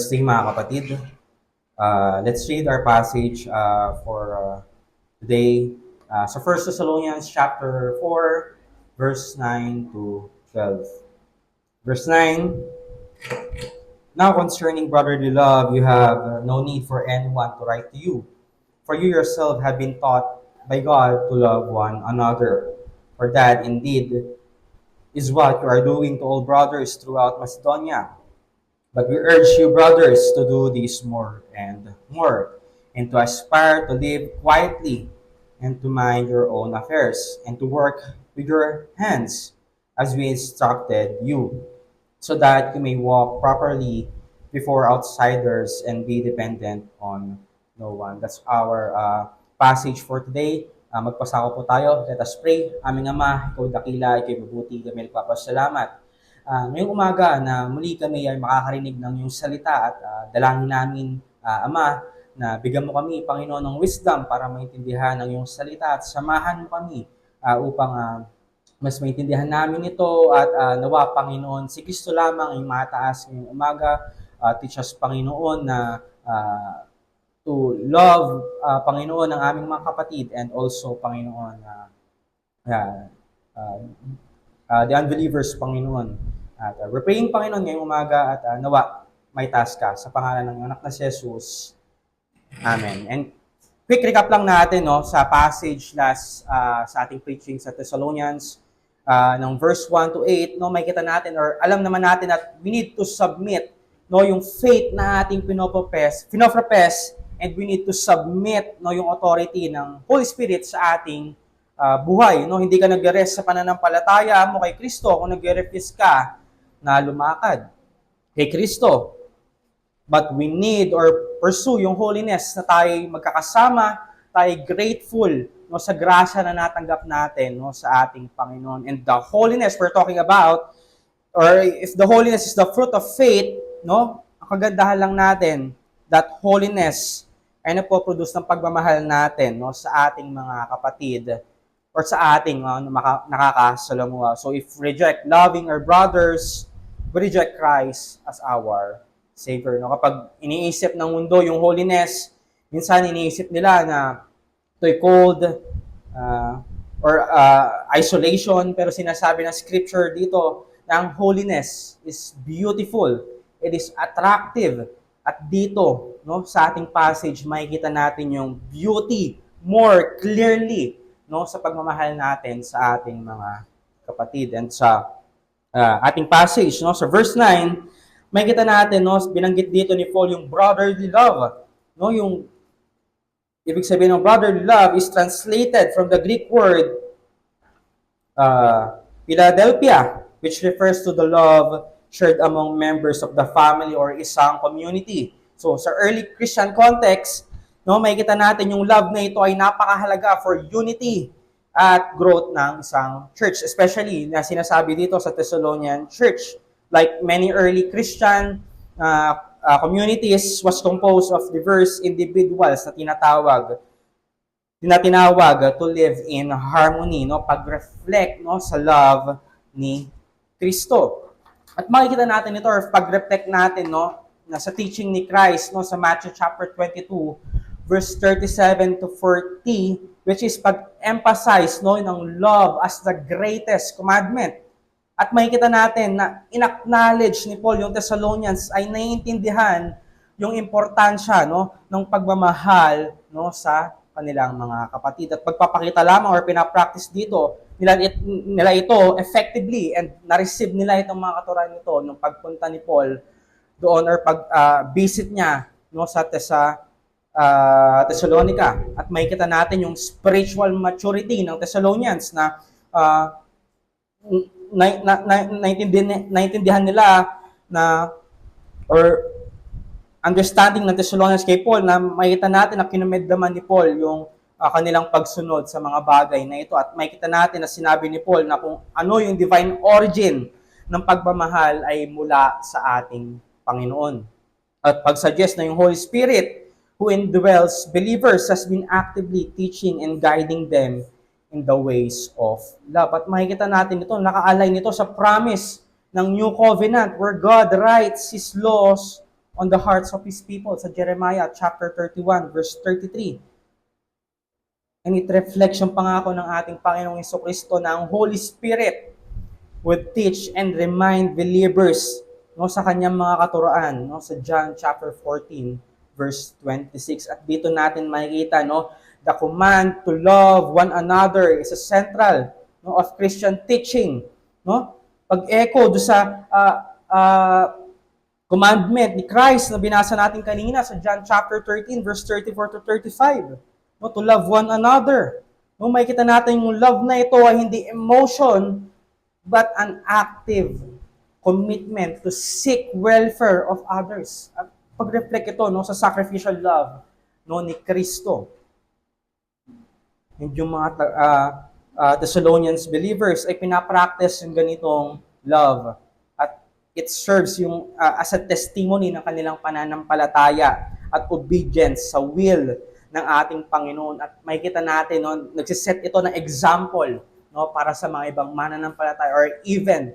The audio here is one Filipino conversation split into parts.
First thing mga kapatid, let's read our passage for today. So 1 Thessalonians chapter 4, verse 9 to 12. Verse 9, now concerning brotherly love, you have no need for anyone to write to you, for you yourself have been taught by God to love one another. For that indeed is what you are doing to all brothers throughout Macedonia. But we urge you, brothers, to do this more and more, and to aspire to live quietly, and to mind your own affairs, and to work with your hands, as we instructed you, so that you may walk properly before outsiders and be dependent on no one. That's our passage for today. Magpasako po tayo. Let us pray. Aming Ama, Ikaw dakila, Ikaw mabuti, kami nagpapasalamat. Ngayong umaga na muli kami ay makakarinig ng iyong salita at dalangin namin, Ama, na bigyan mo kami, Panginoon, ng wisdom para maintindihan ang iyong salita at samahan mo kami upang mas maintindihan namin ito at nawa, Panginoon, si Kristo lamang ay mataas ngayong umaga. Teach us, Panginoon, na to love, Panginoon, ang aming mga kapatid and also, Panginoon, the unbelievers, Panginoon. At we're praying, Panginoon, ngayong umaga at nawa, may task ka sa pangalan ng anak na si Jesus. Amen. And quick recap lang natin no, sa passage sa ating preaching sa Thessalonians, ng verse 1 to 8, no, may kita natin or alam naman natin that we need to submit no, yung faith na ating pinopropess, and we need to submit no, yung authority ng Holy Spirit sa ating buhay. No? Hindi ka nag-rest sa pananampalataya mo kay Kristo kung nag-refuse ka na lumakad kay Kristo. But we need or pursue yung holiness na tayo magkakasama, tayo grateful no, sa grasya na natanggap natin no, sa ating Panginoon. And the holiness we're talking about, or if the holiness is the fruit of faith, no, ang kagandahan lang natin, that holiness ay napoproduce ng pagmamahal natin no, sa ating mga kapatid or sa ating nakakasalamuha. So if we reject loving our brothers, we reject Christ as our Savior. No? Kapag iniisip ng mundo yung holiness, minsan iniisip nila na ito'y cold or isolation, pero sinasabi ng scripture dito na ang holiness is beautiful, it is attractive. At dito, no, sa ating passage, makikita natin yung beauty more clearly no, sa pagmamahal natin sa ating mga kapatid. And sa ating passage, no, sa verse 9, makikita natin, no, binanggit dito ni Paul yung brotherly love. No, yung ibig sabihin ng brotherly love is translated from the Greek word Philadelphia, which refers to the love shared among members of the family or isang community. So, sa early Christian context, no, makikita natin yung love na ito ay napakahalaga for unity at growth ng isang church. Especially na sinasabi dito sa Thessalonian church. Like many early Christian communities was composed of diverse individuals na tinatawag to live in harmony, no, pag-reflect no, sa love ni Kristo. At makikita natin ito or pag-reflect natin no, na sa teaching ni Christ no, sa Matthew chapter 22, verse 37 to 40, which is pag-emphasize no, ng love as the greatest commandment. At makikita natin na in-acknowledge ni Paul yung Thessalonians ay naiintindihan yung importansya no, ng pagmamahal no, sa kanilang mga kapatid. At pagpapakita lamang or pinapractice dito nila ito effectively and na-receive nila itong mga katuruan nito nung pagpunta ni Paul doon or pag-visit niya no, sa Thessalonica. At makikita natin yung spiritual maturity ng Thessalonians na naintindihan nila na or understanding ng Thessalonians kay Paul na makikita natin na kinumeddaman ni Paul yung kanilang pagsunod sa mga bagay na ito. At makikita natin na sinabi ni Paul na kung ano yung divine origin ng pagmamahal ay mula sa ating Panginoon. At pag-suggest na yung Holy Spirit who indwells believers has been actively teaching and guiding them in the ways of love. At makikita natin ito, nakaalay nito sa promise ng New Covenant where God writes His laws on the hearts of His people sa Jeremiah chapter 31, verse 33. And it reflects yung pangako ng ating Panginoong Jesucristo na ang Holy Spirit would teach and remind believers sa kanyang mga katuroan sa John chapter 14, verse 26. At dito natin makikita the command to love one another is a central of Christian teaching. Pag-echo do sa commandment ni Christ na binasa natin kanina sa John chapter 13, verse 34 to 35. To love one another. Makikita natin yung love na ito ay hindi emotion, but an active commitment to seek welfare of others. At pag-reflect ito sa sacrificial love ni Kristo. And yung mga Thessalonians believers ay pinapractice yung ganitong love. At it serves yung as a testimony ng kanilang pananampalataya at obedience sa will ng ating Panginoon. At makikita natin, nagsiset ito ng example para sa mga ibang mananampalataya or even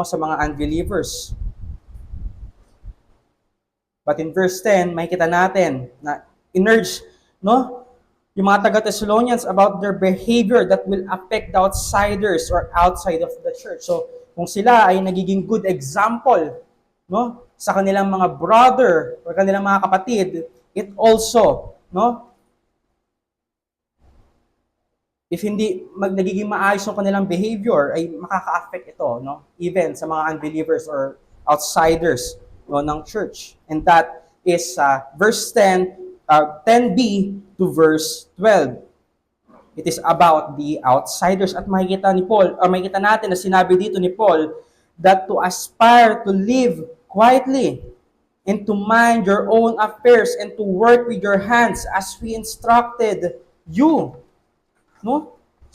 sa mga unbelievers. But in verse 10, makikita natin na in-urge yung mga taga-Thessalonians about their behavior that will affect the outsiders or outside of the church. So, kung sila ay nagiging good example sa kanilang mga brother or kanilang mga kapatid, it also, if hindi nagiging maayos yung kanilang behavior, ay makaka-affect ito, even sa mga unbelievers or outsiders ng church. And that is verse 10b to verse 12. It is about the outsiders. At makikita natin na sinabi dito ni Paul that to aspire to live quietly and to mind your own affairs and to work with your hands as we instructed you.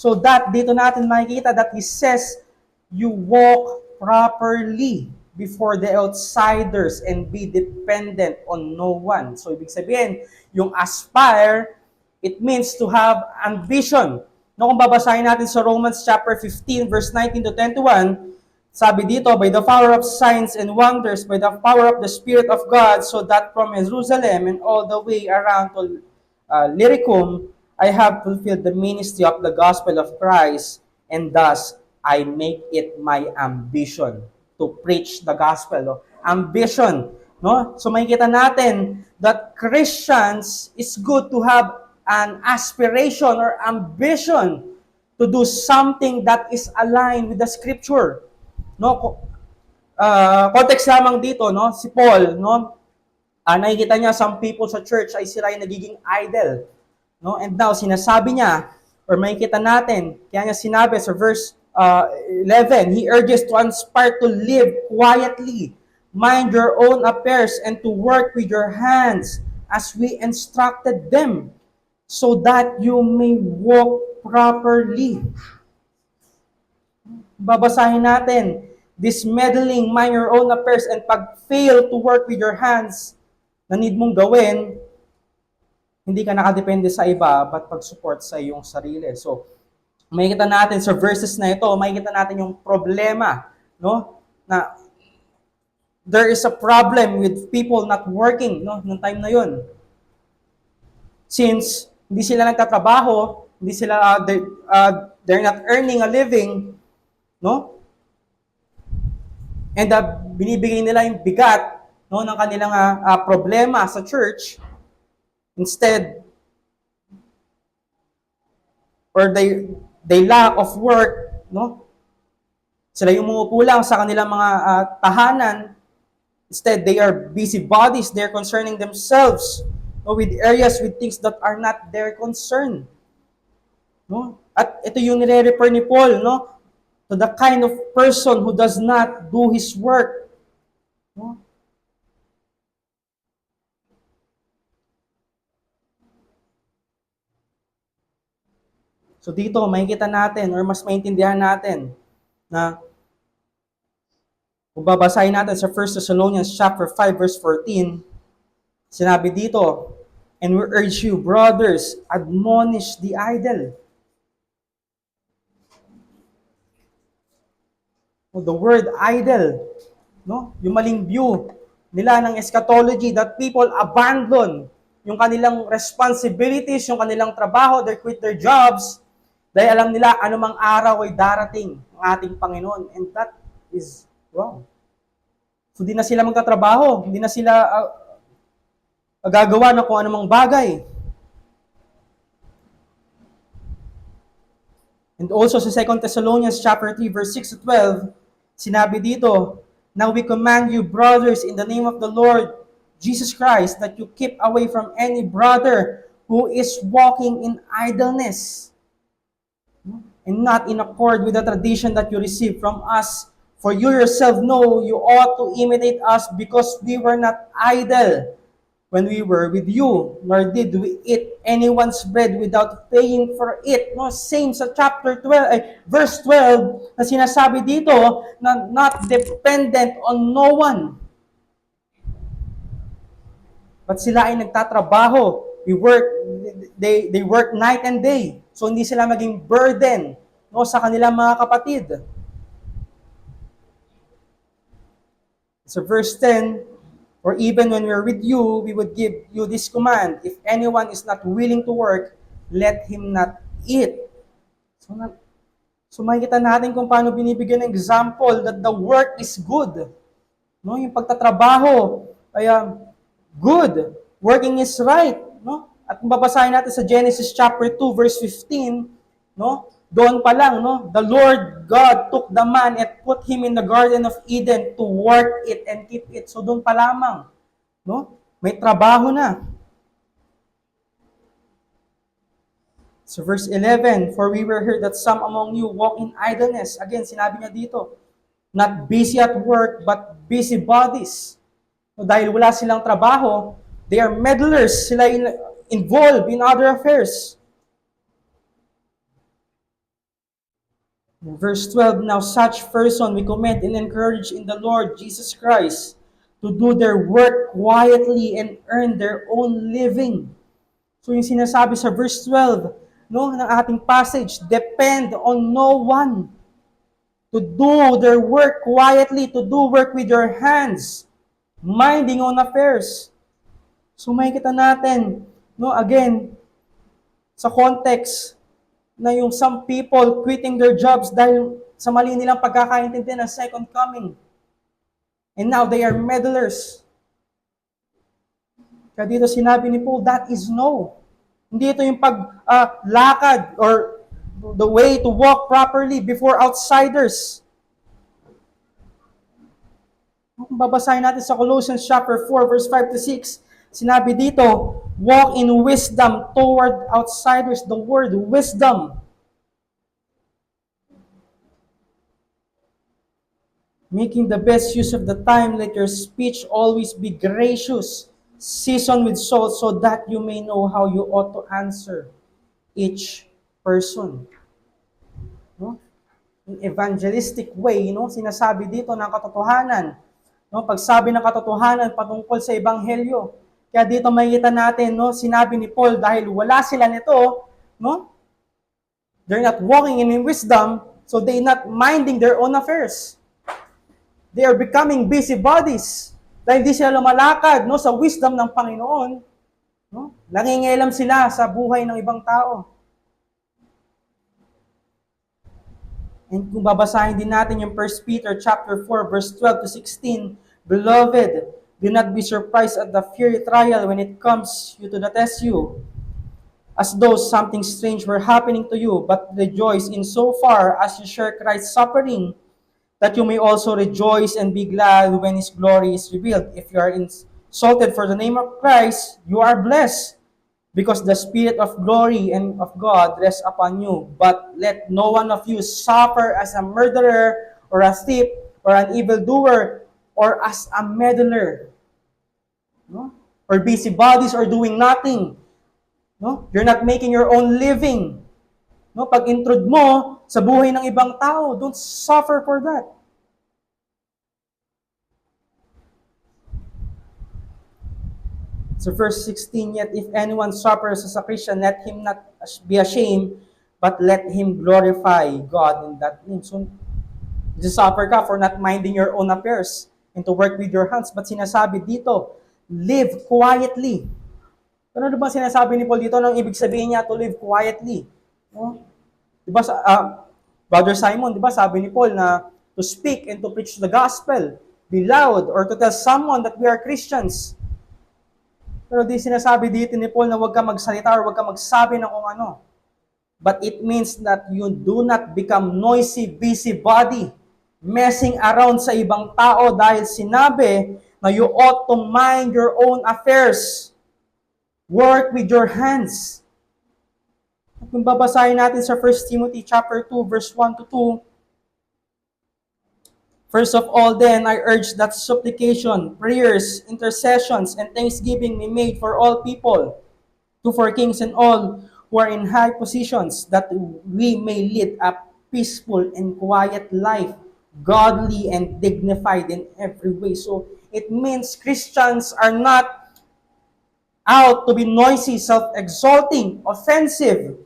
So that dito natin makikita that he says you walk properly before the outsiders and be dependent on no one. So ibig sabihin, yung aspire, it means to have ambition. Kung babasahin natin sa Romans chapter 15 verse 19 to 21, sabi dito, by the power of signs and wonders, by the power of the Spirit of God, so that from Jerusalem and all the way around to Illyricum, I have fulfilled the ministry of the gospel of Christ, and thus I make it my ambition to preach the gospel. Ambition. So makikita natin that Christians, it's good to have an aspiration or ambition to do something that is aligned with the scripture. Context lamang dito, si Paul, nakikita niya some people sa church ay sila ay nagiging idol. And now, sinasabi niya, or makikita natin, kaya niya sinabi sa verse 11, he urges to aspire to live quietly, mind your own affairs, and to work with your hands as we instructed them, so that you may walk properly. Babasahin natin, this meddling, mind your own affairs, and pag-fail to work with your hands na need mong gawin, hindi ka nakadepende sa iba, but pag-support sa iyong sarili. So, makikita natin sa verses na ito, makikita natin yung problema, na there is a problem with people not working, nung time na yun. Since hindi sila nagtatrabaho, hindi sila, they're not earning a living, and binibigay nila yung bigat, ng kanilang problema sa church. Instead, or they lack of work, sila yung umuupo lang sa kanilang mga tahanan. Instead, they are busy bodies. They're concerning themselves with areas, with things that are not their concern. At ito yung nire-refer ni Paul, to the kind of person who does not do his work. So dito, makikita natin or mas maintindihan natin na kung babasahin natin sa 1 Thessalonians chapter 5 verse 14, sinabi dito, and we urge you, brothers, admonish the idle. The word idle, yung maling view nila ng eschatology that people abandon yung kanilang responsibilities, yung kanilang trabaho, they quit their jobs, dahil alam nila anumang araw ay darating ang ating Panginoon. And that is wrong. So, di na sila magtatrabaho, hindi na sila gagawa ng kung anumang bagay. And also sa 2 Thessalonians chapter 3 verse 6 to 12, sinabi dito, "Now we command you, brothers, in the name of the Lord Jesus Christ, that you keep away from any brother who is walking in idleness, and not in accord with the tradition that you received from us. For you yourself know you ought to imitate us, because we were not idle when we were with you, nor did we eat anyone's bread without paying for it." No, same sa chapter 12, verse 12, na sinasabi dito na not dependent on no one. But sila ay nagtatrabaho. They work night and day. So hindi sila maging burden, no, sa kanilang mga kapatid. So verse 10, "For even when we are with you, we would give you this command: if anyone is not willing to work, let him not eat." So makikita natin kung paano binibigyan ng example that the work is good. No, yung pagtatrabaho ay good. Working is right, no? At kung babasahin natin sa Genesis chapter 2 verse 15, no? Doon pa lang, no? "The Lord God took the man and put him in the Garden of Eden to work it and keep it." So doon pa lamang, no? May trabaho na. So verse 11, "For we were heard that some among you walk in idleness." Again, sinabi niya dito, not busy at work, but busy bodies. So dahil wala silang trabaho, they are meddlers. Sila involved in other affairs. In verse 12, "Now such person we commend and encourage in the Lord Jesus Christ to do their work quietly and earn their own living." So yung sinasabi sa verse 12, no, ng ating passage, depend on no one. To do their work quietly, to do work with your hands, minding own affairs. So makikita natin, no, again, sa context na yung some people quitting their jobs dahil sa mali nilang pagkakaintindi ng second coming. And now they are meddlers. Kaya dito sinabi ni Paul, that is no. Hindi ito yung paglakad or the way to walk properly before outsiders. Kung babasahin natin sa Colossians chapter 4 verse 5 to 6, sinabi dito, walk in wisdom toward outsiders. The word wisdom. Making the best use of the time, let your speech always be gracious, seasoned with salt, so that you may know how you ought to answer each person. No? In evangelistic way, no, sinasabi dito ng katotohanan. No, pagsabi ng katotohanan patungkol sa ebanghelyo. Kaya dito makikita natin, no, sinabi ni Paul, dahil wala sila nito, no, they're not walking in wisdom, so they're not minding their own affairs. They are becoming busybodies. Dahil di sila lumalakad, no, sa wisdom ng Panginoon, no, nangingialam sila sa buhay ng ibang tao. And kung babasahin din natin yung 1 Peter chapter 4 verse 12 to 16, "Beloved, do not be surprised at the fiery trial when it comes you to test you, as though something strange were happening to you, but rejoice in so far as you share Christ's suffering, that you may also rejoice and be glad when His glory is revealed. If you are insulted for the name of Christ, you are blessed, because the Spirit of glory and of God rests upon you. But let no one of you suffer as a murderer, or a thief, or an evildoer, or as a meddler." No? Or busybodies, or doing nothing. No? You're not making your own living. No? Pag intrude mo sa buhay ng ibang tao, don't suffer for that. So verse 16, "Yet if anyone suffers as a Christian, let him not be ashamed, but let him glorify God in that name." So, suffer ka for not minding your own affairs. and to work with your hands. But sinasabi dito, live quietly. Ano ba sinasabi ni Paul dito? Anong ibig sabihin niya to live quietly? No? Diba, Brother Simon, diba, sabi ni Paul na to speak and to preach the gospel, be loud, or to tell someone that we are Christians. Pero di sinasabi dito ni Paul na huwag ka magsalita or huwag ka magsabi ng kung ano. But it means that you do not become noisy, busybody, messing around sa ibang tao dahil sinabi na you ought to mind your own affairs. Work with your hands. At kung babasahin natin sa 1 Timothy chapter 2, verse 1 to 2, first of all then, I urge that supplication, prayers, intercessions, and thanksgiving be made for all people, for kings and all who are in high positions, that we may lead a peaceful and quiet life, godly and dignified in every way. So, it means Christians are not out to be noisy, self-exalting, offensive.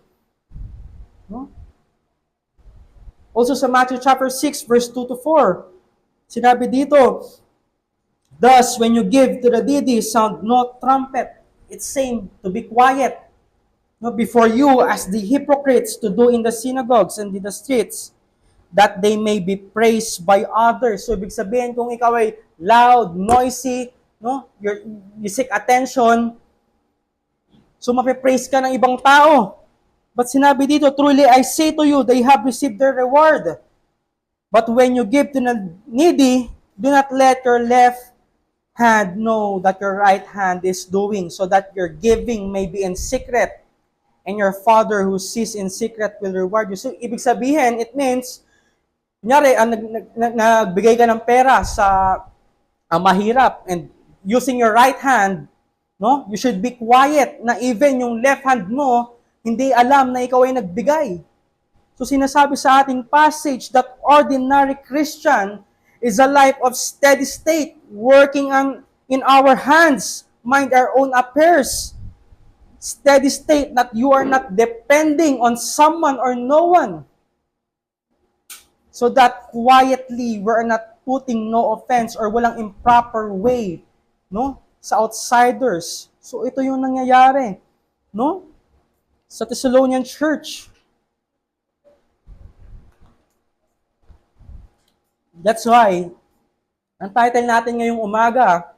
No? Also sa Matthew chapter 6, verse 2 to 4, sinabi dito, thus, when you give to the needy, sound no trumpet. It's saying to be quiet. No, before you, as the hypocrites to do in the synagogues and in the streets, that they may be praised by others. So, ibig sabihin, kung ikaw ay loud, noisy, no, you seek attention, so mapipraise ka ng ibang tao. But sinabi dito, truly I say to you, they have received their reward. But when you give to the needy, do not let your left hand know that your right hand is doing, so that your giving may be in secret, and your Father who sees in secret will reward you. So, ibig sabihin, it means, kunyari, nagbigay ka ng pera sa mahirap, and using your right hand, no, you should be quiet, na even yung left hand mo, hindi alam na ikaw ay nagbigay. So, sinasabi sa ating passage that ordinary Christian is a life of steady state, working in our hands, mind our own affairs. Steady state that you are not depending on someone or no one. So that quietly, we're not putting no offense or walang improper way, no, sa outsiders. So ito yung nangyayari, no, sa Thessalonian church. That's why, ang title natin ngayong umaga,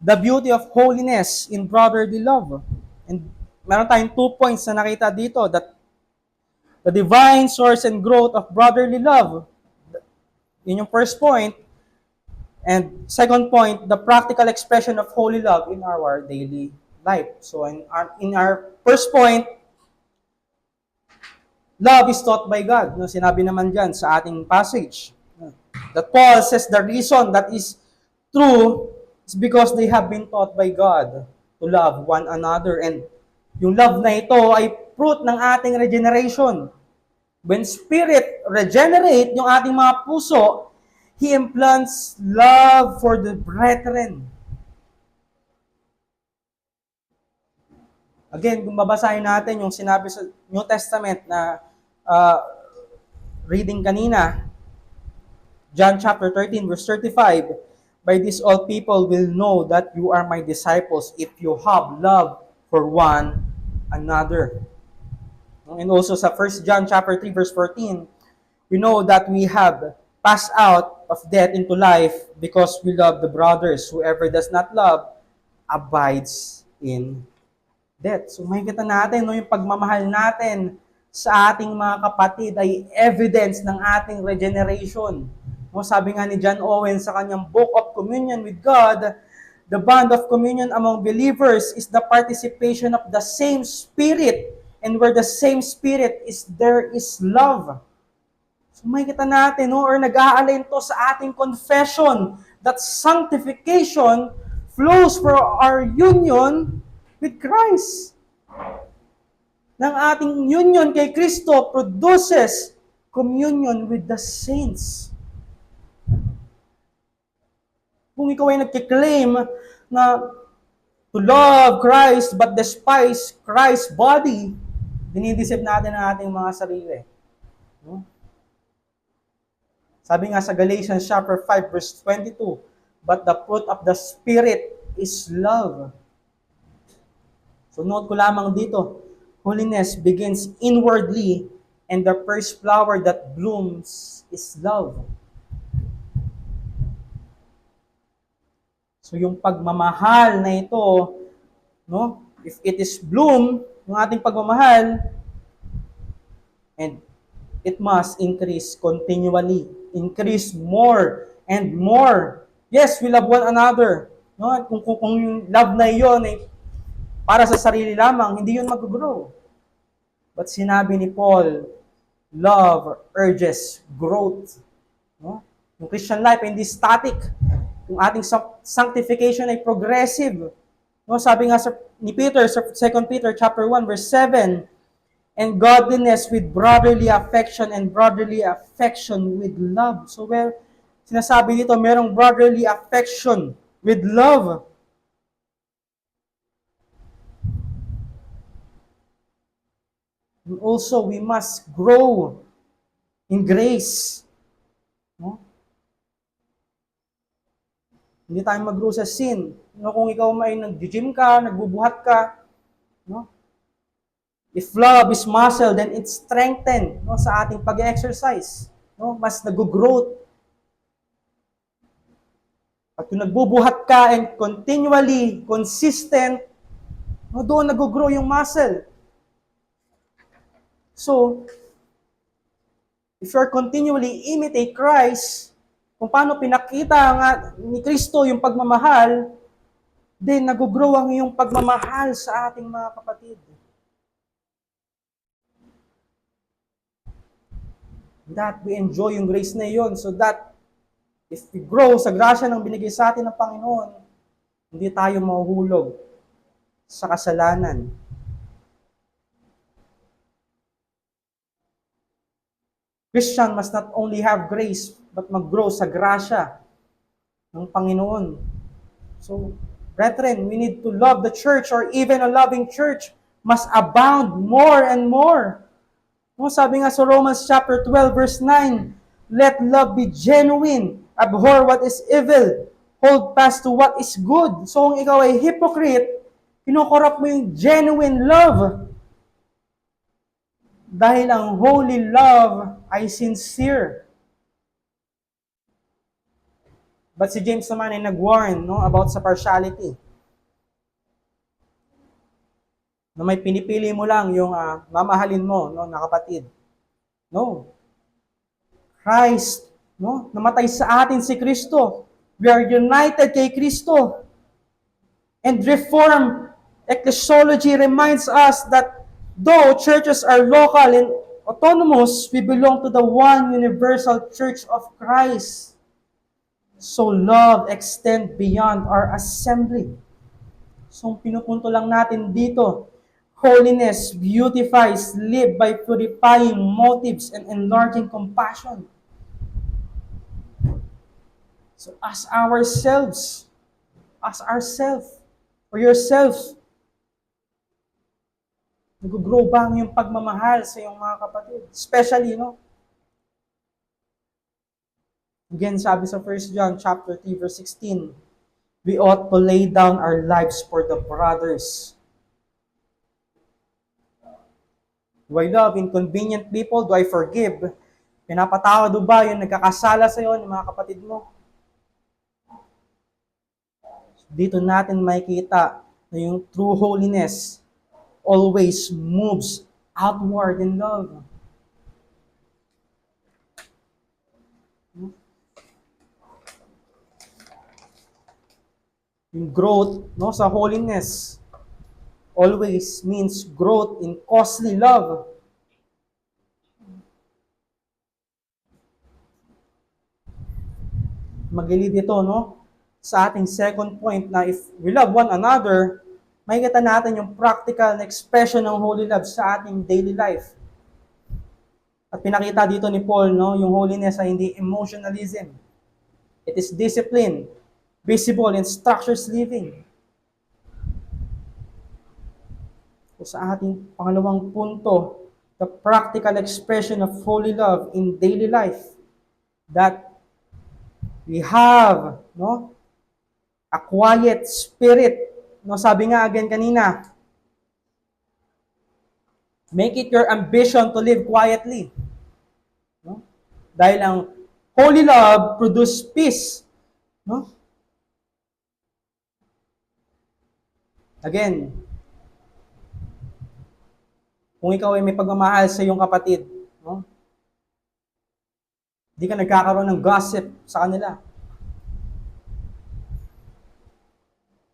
The Beauty of Holiness in Brotherly Love. And meron tayong 2 points na nakita dito, that the divine source and growth of brotherly love. Yun yung first point. And second point, the practical expression of holy love in our daily life. So in our first point, love is taught by God. No, sinabi naman dyan sa ating passage. That Paul says the reason that is true is because they have been taught by God to love one another. And yung love na ito ay fruit ng ating regeneration. When Spirit regenerate yung ating mga puso, He implants love for the brethren. Again, kung babasahin natin yung sinabi sa New Testament na reading kanina, John chapter 13, verse 35, by this all people will know that you are my disciples if you have love for one another. And also sa 1 John chapter 3, verse 14, we know that we have passed out of death into life because we love the brothers. Whoever does not love abides in death. So makikita natin, no, yung pagmamahal natin sa ating mga kapatid ay evidence ng ating regeneration. No, sabi nga ni John Owen sa kanyang Book of Communion with God, the bond of communion among believers is the participation of the same Spirit, and where the same Spirit is, there is love. So makikita natin, no, or nag-aalin to sa ating confession that sanctification flows for our union with Christ. Ng ating union kay Kristo produces communion with the saints. Kung ikaw ay nagkiklaim na to love Christ but despise Christ's body, dinidisip natin ang ating mga sarili. No? Sabi nga sa Galatians chapter 5 verse 22, but the fruit of the Spirit is love. So note ko lamang dito, holiness begins inwardly and the first flower that blooms is love. So yung pagmamahal na ito, no? If it is bloom, yung ating pagmamahal, and it must increase continually. Increase more and more. Yes, we love one another. No? Kung yung love na iyon ay para sa sarili lamang, hindi yun mag-grow. But sinabi ni Paul, love urges growth. No? Yung Christian life hindi static. Yung ating sanctification ay progressive. No, sabi nga ni Peter sa 2 Peter chapter 1 verse 7, and godliness with brotherly affection and brotherly affection with love. So where sinasabi dito merong brotherly affection with love. And also we must grow in grace. No? Hindi tayo mag-grow sa sin. No, kung ikaw ay nag-gym ka, nagbubuhat ka, no? If love is muscle, then it's strengthened, no, sa ating pag-exercise. No? Mas nag-growth. At kung nagbubuhat ka and continually, consistent, no, doon nag-grow yung muscle. So, if you're continually imitate Christ, kung paano pinakita nga ni Kristo yung pagmamahal, then nag-grow ang iyong pagmamahal sa ating mga kapatid. That we enjoy yung grace na iyon so that if we grow sa grasya ng binigay sa atin ng Panginoon, hindi tayo mahuhulog sa kasalanan. Christian must not only have grace, but mag-grow sa grasya ng Panginoon. So, brethren, we need to love the church or even a loving church must abound more and more. No, sabi nga sa Romans chapter 12 verse 9, let love be genuine, abhor what is evil, hold fast to what is good. So kung ikaw ay hypocrite, kinukorrupt mo yung genuine love. Dahil ang holy love ay sincere. But si James naman ay nag-warn, no, about sa partiality. Na may pinipili mo lang yung mamahalin mo, no, na kapatid. No. Christ, no, namatay sa atin si Kristo. We are united kay Kristo. And Reformed ecclesiology reminds us that though churches are local and autonomous, we belong to the one universal church of Christ. So love extend beyond our assembly. So pinupunto lang natin dito, holiness beautifies, live by purifying motives and enlarging compassion. So ask ourselves, or yourself, nag-grow ba ang iyong pagmamahal sa iyong mga kapatid? Especially, no? Again, sabi sa 1 John chapter 3, verse 16, we ought to lay down our lives for the brothers. Do I love inconvenient people? Do I forgive? Pinapatawad ba yung nagkakasala sa iyo ng mga kapatid mo? Dito natin makikita na yung true holiness always moves outward in love. Yung growth, no, sa holiness always means growth in costly love. Magilid ito, no, sa ating second point na if we love one another, makikita natin yung practical na expression ng holy love sa ating daily life. At pinakita dito ni Paul, no, yung holiness ay hindi emotionalism. It is discipline, visible in structures living. So sa ating pangalawang punto, the practical expression of holy love in daily life. that we have, no, a quiet spirit. No, sabi nga again kanina, make it your ambition to live quietly. No? Dahil ang holy love produce peace. No? Again, kung ikaw ay may pagmamahal sa iyong kapatid, no? Hindi ka nagkakaroon ng gossip sa kanila.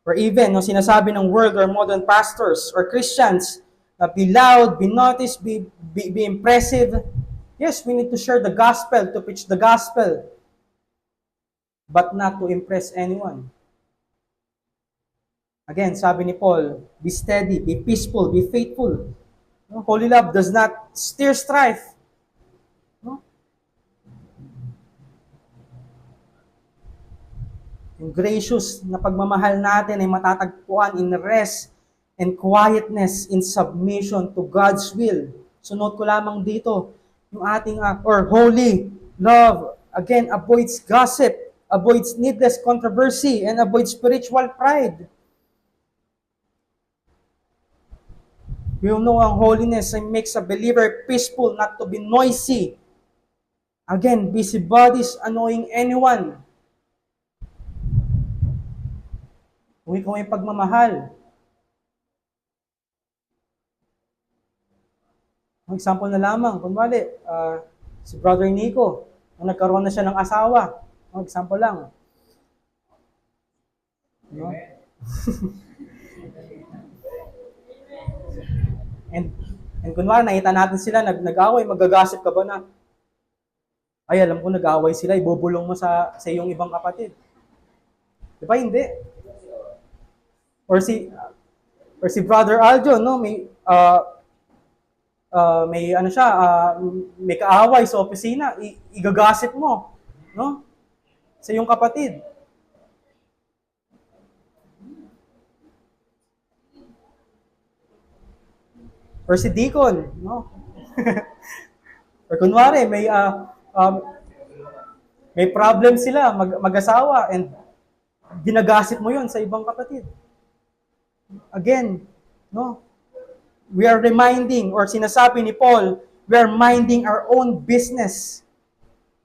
Or even, no, sinasabi ng world or modern pastors or Christians na be loud, be noticed, be impressive. Yes, we need to share the gospel, to preach the gospel, but not to impress anyone. Again, sabi ni Paul, be steady, be peaceful, be faithful. No? Holy love does not stir strife. No? Yung gracious na pagmamahal natin ay matatagpuan in rest and quietness, in submission to God's will. Sunod ko lamang dito, yung ating or holy love, again, avoids gossip, avoids needless controversy, and avoids spiritual pride. We know ang holiness makes a believer peaceful, not to be noisy. Again, busybodies, annoying anyone. Kung ikaw ay pagmamahal. Ang example na lamang, kunwari, si Brother Nico, nung nagkaroon na siya ng asawa. Ang example lang. No? and kunwari, nakita natin sila, nag-away, magagasip ka ba na, ay, alam ko, nag-away sila, ibubulong mo sa iyong ibang kapatid. Di ba, hindi? Or si Brother Aljo, no, may kaaway sa opisina, igagasip mo, no? Sa iyong kapatid. Or si Deacon, no? Or kunwari, may problem sila, mag-asawa, and ginagasip mo yon sa ibang kapatid. Again, no? We are reminding, or sinasabi ni Paul, we are minding our own business.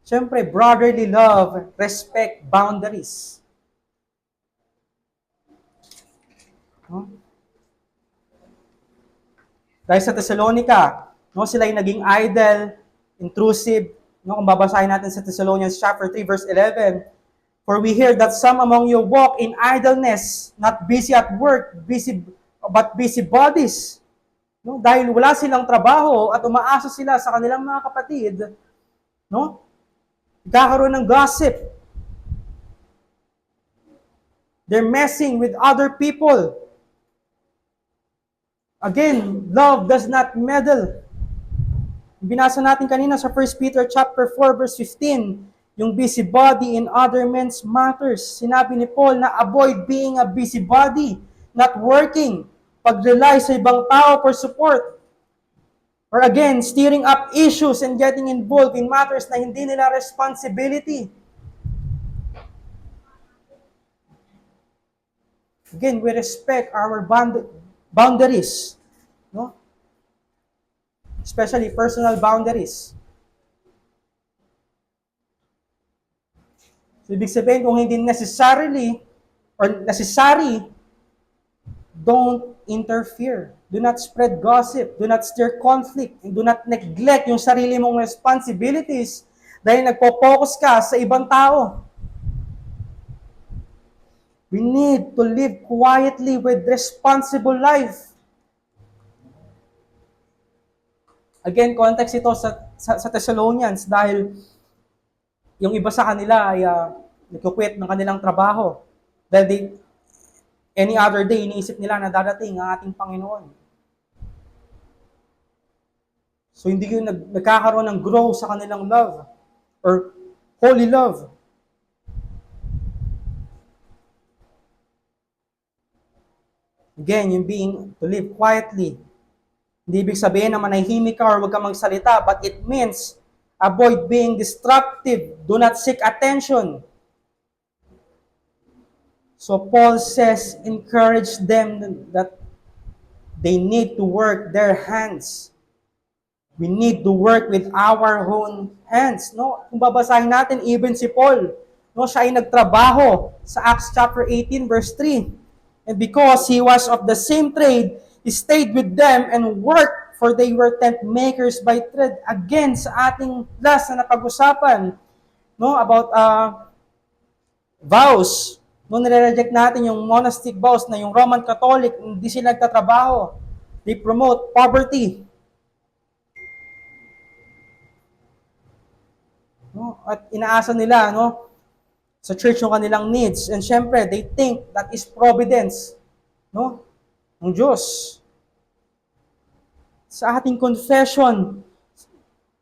Siyempre, brotherly love, respect boundaries. No? Dahil sa Thessalonica, no, sila ay naging idle, intrusive. No, kung babasahin natin sa Thessalonians chapter 3, verse 11, for we hear that some among you walk in idleness, not busy at work, but busy bodies. No, dahil wala silang trabaho at umaasa sila sa kanilang mga kapatid, no? Kakaroon ng gossip. They're messing with other people. Again, love does not meddle. Binasa natin kanina sa 1 Peter chapter 4 verse 15, yung busybody in other men's matters. Sinabi ni Paul na avoid being a busybody, not working, pag-rely sa ibang tao for support. Or again, stirring up issues and getting involved in matters na hindi nila responsibility. Again, we respect our boundaries. No? Especially personal boundaries. So, ibig sabihin, kung hindi necessary, don't interfere. Do not spread gossip. Do not stir conflict. And do not neglect yung sarili mong responsibilities dahil nagpo-focus ka sa ibang tao. We need to live quietly with responsible life. Again, context ito sa Thessalonians dahil yung iba sa kanila ay nagkukwit ng kanilang trabaho. Dahil any other day, iniisip nila na dadating ang ating Panginoon. So, hindi yung nagkakaroon ng grow sa kanilang love or holy love. Again, yung to live quietly. Hindi ibig sabihin na manahimik ka or huwag ka magsalita, but it means Avoid being destructive. Do not seek attention. So Paul says, encourage them that they need to work their hands. We need to work with our own hands. No? Kung babasahin natin, even si Paul, no, siya ay nagtrabaho sa Acts chapter 18 verse 3. And because he was of the same trade, he stayed with them and worked, for they were tent makers by trade. Again, sa ating last na napag-usapan, no, about vows. No, nire-reject natin yung monastic vows na yung Roman Catholic, hindi sila nagtatrabaho. They promote poverty. No? At inaasa nila, no, sa church yung kanilang needs. And syempre, they think that is providence, no, ng Diyos. Sa ating confession,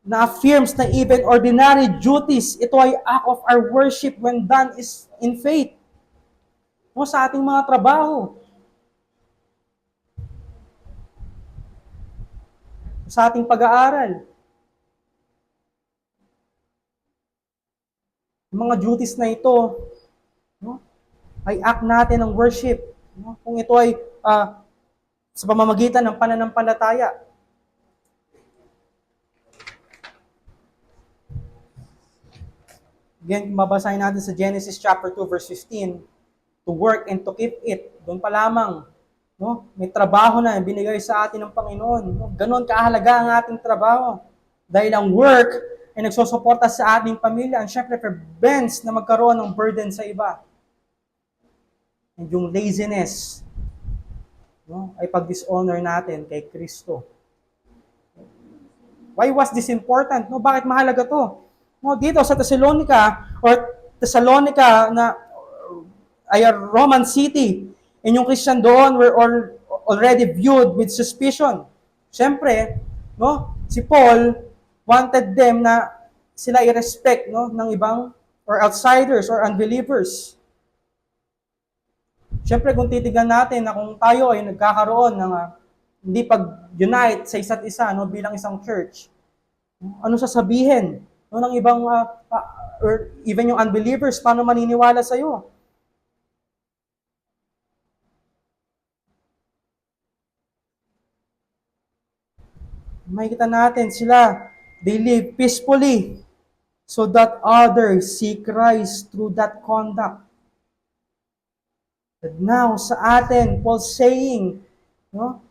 na affirms na even ordinary duties, ito ay act of our worship when done is in faith. No, sa ating mga trabaho, sa ating pag-aaral, mga duties na ito, no, ay act natin ng worship. No? Kung ito ay sa pamamagitan ng pananampalataya. Again, mabasahin natin sa Genesis chapter 2 verse 15, to work and to keep it. Doon pa lamang, no, may trabaho na binigay sa atin ng Panginoon. No? Ganon kahalaga ang ating trabaho. Dahil ang work ay nagsusuporta sa ating pamilya, and syempre prevents na magkaroon ng burden sa iba. And yung laziness, no, ay pag-dishonor natin kay Kristo. Why was this important? No, bakit mahalaga to? No, dito sa Thessalonica na ay a Roman city, and yung Christian doon were already viewed with suspicion. Syempre, no, si Paul wanted them na sila i-respect, no, ng ibang or outsiders or unbelievers. Syempre, kung titignan natin na kung tayo ay nagkakaroon ng hindi pag-unite sa isa't isa, no, bilang isang church, ano sasabihin, no, ng ibang or even yung unbelievers, paano maniniwala sa iyo? Makikita natin sila, they live peacefully so that others see Christ through that conduct. And now, sa atin, Paul saying, no,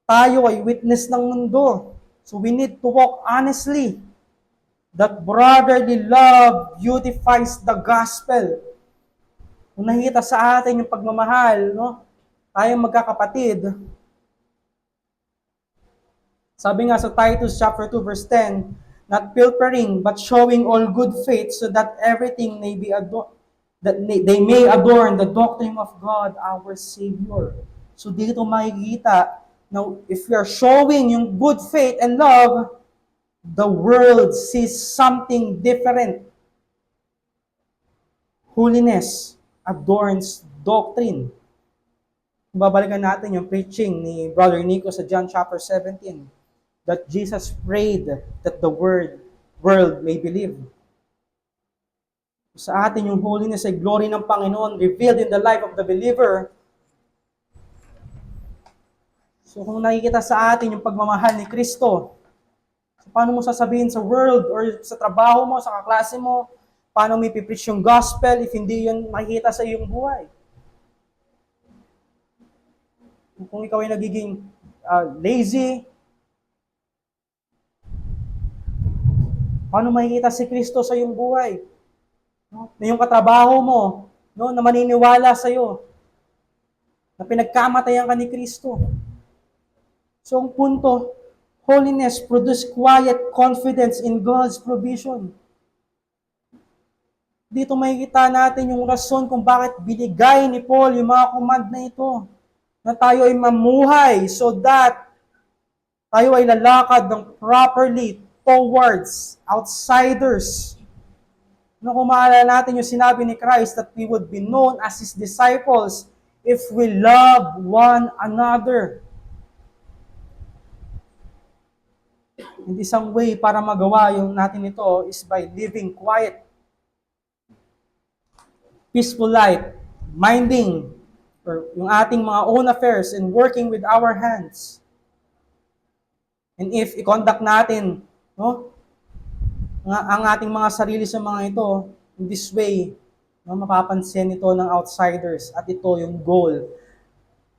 tayo ay witness ng mundo. So we need to walk honestly. That brotherly love beautifies the gospel. Kung nakikita sa atin yung pagmamahal, no, tayong magkakapatid, sabi nga sa Titus chapter 2 verse 10, not pilfering but showing all good faith so that everything may be they may adorn the doctrine of God our Savior. So dito makikita na if we are showing yung good faith and love, the world sees something different. Holiness adorns doctrine. Babalikan natin yung preaching ni Brother Nico sa John chapter 17. That Jesus prayed that the world may believe. Sa atin, yung holiness ay glory ng Panginoon revealed in the life of the believer. So kung nakikita sa atin yung pagmamahal ni Kristo, so paano mo sasabihin sa world or sa trabaho mo, sa kaklase mo, paano mo ipipreach yung gospel if hindi yun makikita sa iyong buhay? Kung ikaw ay nagiging lazy, paano makikita si Kristo sa iyong buhay? No? Na yung katrabaho mo, no, na maniniwala sa iyo, na pinagkamatayan ka ni Kristo. So ang punto, holiness produce quiet confidence in God's provision. Dito makikita natin yung rason kung bakit binigay ni Paul yung mga command na ito. Na tayo ay mamuhay so that tayo ay lalakad ng properly towards outsiders. No, kung maalala natin yung sinabi ni Christ that we would be known as His disciples if we love one another. And isang way para magawa yung natin ito is by living quiet, peaceful life, minding or yung ating mga own affairs and working with our hands. And if i-conduct natin, no, ang ating mga sarili sa mga ito, in this way, no, mapapansin ito ng outsiders at ito yung goal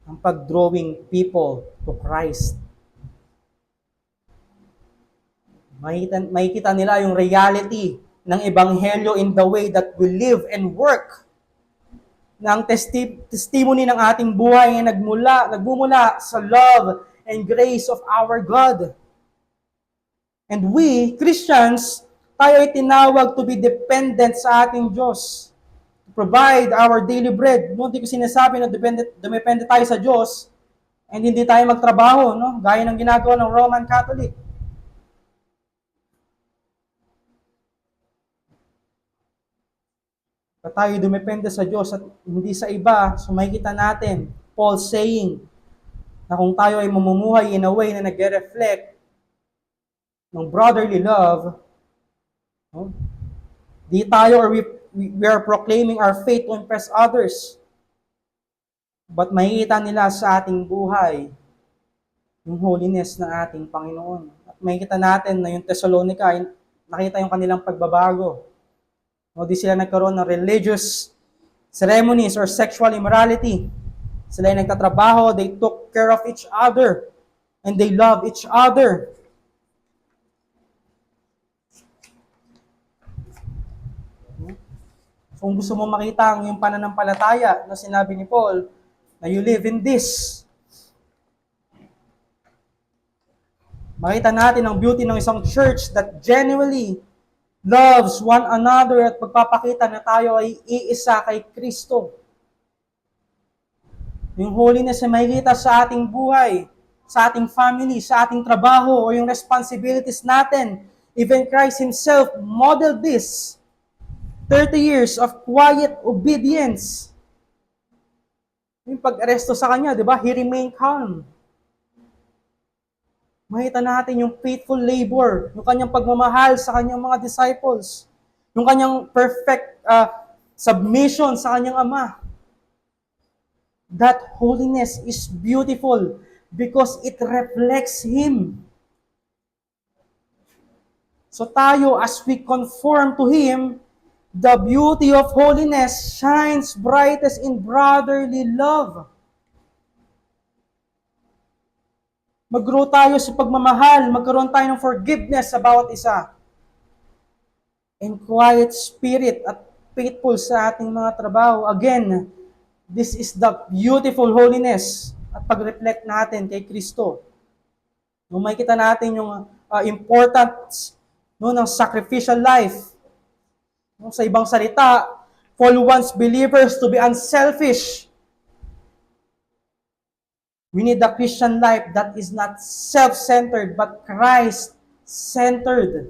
ng pag-drawing people to Christ. Makikita nila yung reality ng Ebanghelyo in the way that we live and work. Na ang testimony ng ating buhay ay nagmumula sa love and grace of our God. And we, Christians, tayo ay tinawag to be dependent sa ating Diyos. To provide our daily bread. No, hindi ko sinasabi na depende tayo sa Diyos and hindi tayo magtrabaho, no? Gaya ng ginagawa ng Roman Catholic. Tayo dumepende sa Diyos at hindi sa iba. So makikita natin, Paul saying, na kung tayo ay mamumuhay in a way na nagre-reflect ng brotherly love, no? Di tayo or we are proclaiming our faith to impress others. But makikita nila sa ating buhay yung holiness ng ating Panginoon. At makikita natin na yung Thessalonica, nakita yung kanilang pagbabago. No, di sila nagkaroon ng religious ceremonies or sexual immorality. Sila ay nagtatrabaho, they took care of each other, and they love each other. So, kung gusto mo makita ang yung pananampalataya na sinabi ni Paul, na you live in this, makita natin ang beauty ng isang church that genuinely loves one another at pagpapakita na tayo ay iisa kay Kristo. Yung holiness ay makikita sa ating buhay, sa ating family, sa ating trabaho, o yung responsibilities natin. Even Christ Himself modeled this. 30 years of quiet obedience. Yung pag-aresto sa Kanya, di ba? He remained calm. Makita natin yung faithful labor, yung kanyang pagmamahal sa kanyang mga disciples, yung kanyang perfect submission sa kanyang Ama. That holiness is beautiful because it reflects Him. So tayo, as we conform to Him, the beauty of holiness shines brightest in brotherly love. Mag-grow tayo sa pagmamahal, magkaroon tayo ng forgiveness sa bawat isa. And quiet spirit at faithful sa ating mga trabaho. Again, this is the beautiful holiness at pag-reflect natin kay Kristo. Nung makikita natin yung importance ng sacrificial life. Sa ibang salita, Paul wants believers to be unselfish. We need a Christian life that is not self-centered but Christ-centered.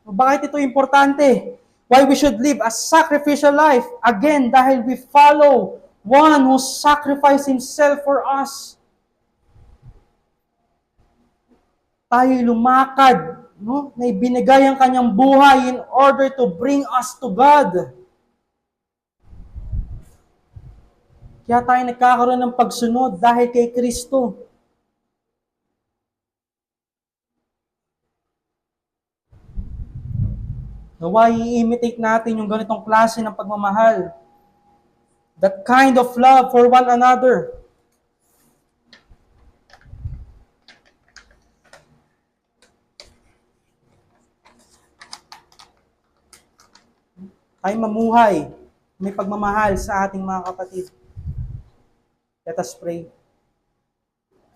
Bakit ito importante? Why we should live a sacrificial life? Again, dahil we follow one who sacrificed Himself for us. Tayo'y lumakad, no? Na ibinigay ang kanyang buhay in order to bring us to God. Kaya tayo nagkakaroon ng pagsunod dahil kay Kristo. Naway i-imitate natin yung ganitong klase ng pagmamahal. That kind of love for one another. Tayo mamuhay, may pagmamahal sa ating mga kapatid. Let us pray.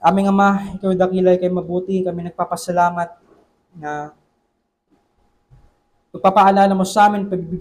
Aming Ama, Ikaw dakila, Ika'y mabuti. Kami nagpapasalamat na pagpapaalala mo sa amin, pagbibigay